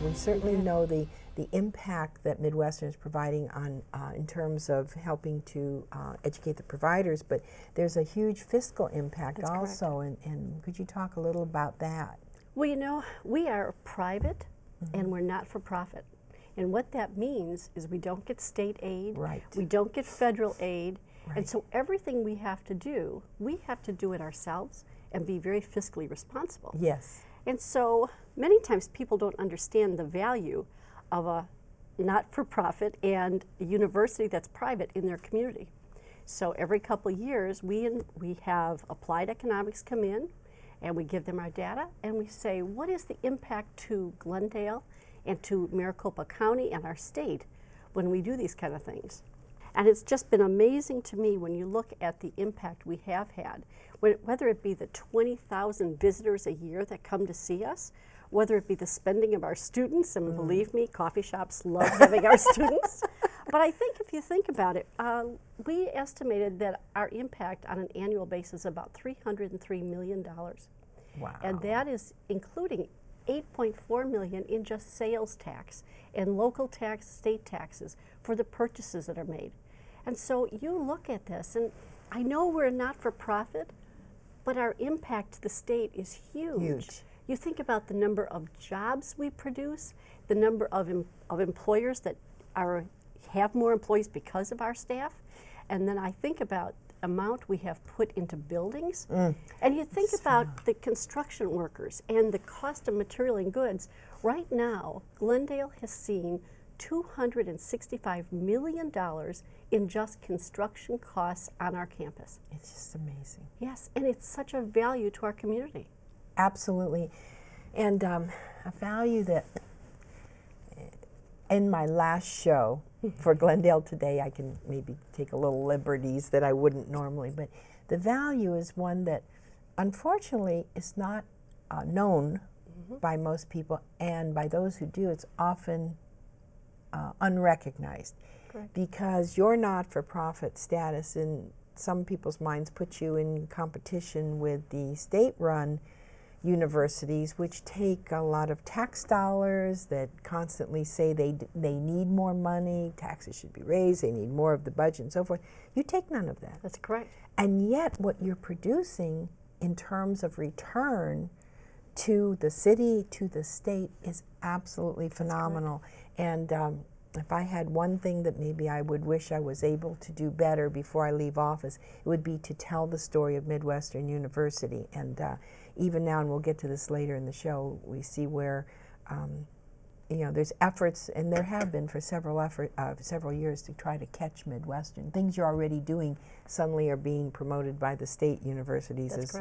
We certainly know the impact that Midwestern is providing on in terms of helping to educate the providers, but there's a huge fiscal impact also, and could you talk a little about that? Well, you know, we are private and we're not for profit. And what that means is we don't get state aid, we don't get federal aid, and so everything we have to do it ourselves and be very fiscally responsible. Yes. And so many times people don't understand the value of a not-for-profit and a university that's private in their community. So every couple of years we have applied economics come in and we give them our data and we say, what is the impact to Glendale and to Maricopa County and our state when we do these kind of things? And it's just been amazing to me when you look at the impact we have had, whether it be the 20,000 visitors a year that come to see us, whether it be the spending of our students, and believe me, coffee shops love having our students. But I think if you think about it, we estimated that our impact on an annual basis is about $303 million. Wow. And that is including $8.4 million in just sales tax and local tax, state taxes for the purchases that are made. And so you look at this, and I know we're not for profit, but our impact to the state is huge. You think about the number of jobs we produce, the number of employers that have more employees because of our staff, and then I think about amount we have put into buildings, and you think about the construction workers and the cost of material and goods. Right now, Glendale has seen $265 million in just construction costs on our campus. It's just amazing. Yes, and it's such a value to our community. Absolutely. And a value that in my last show for Glendale Today, I can maybe take a little liberties that I wouldn't normally, but the value is one that unfortunately is not known by most people, and by those who do, it's often unrecognized. Because your not-for-profit status in some people's minds puts you in competition with the state-run universities, which take a lot of tax dollars, that constantly say they need more money, taxes should be raised, they need more of the budget and so forth. You take none of that. That's correct. And yet what you're producing in terms of return to the city, to the state, is absolutely phenomenal. And if I had one thing that maybe I would wish I was able to do better before I leave office, it would be to tell the story of Midwestern University. And even now, and we'll get to this later in the show, we see where you know, there's efforts, and there have been for several years, to try to catch Midwestern. Things you're already doing suddenly are being promoted by the state universities as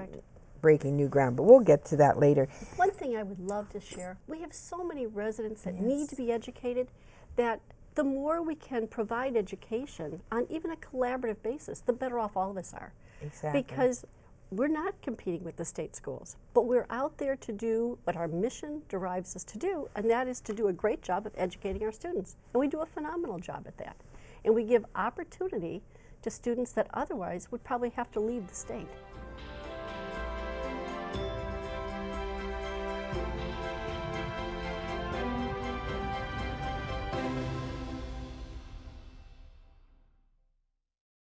breaking new ground. But we'll get to that later. One thing I would love to share, we have so many residents that need to be educated, that the more we can provide education on even a collaborative basis, the better off all of us are. Exactly. Because we're not competing with the state schools, but we're out there to do what our mission derives us to do, and that is to do a great job of educating our students. And we do a phenomenal job at that. And we give opportunity to students that otherwise would probably have to leave the state.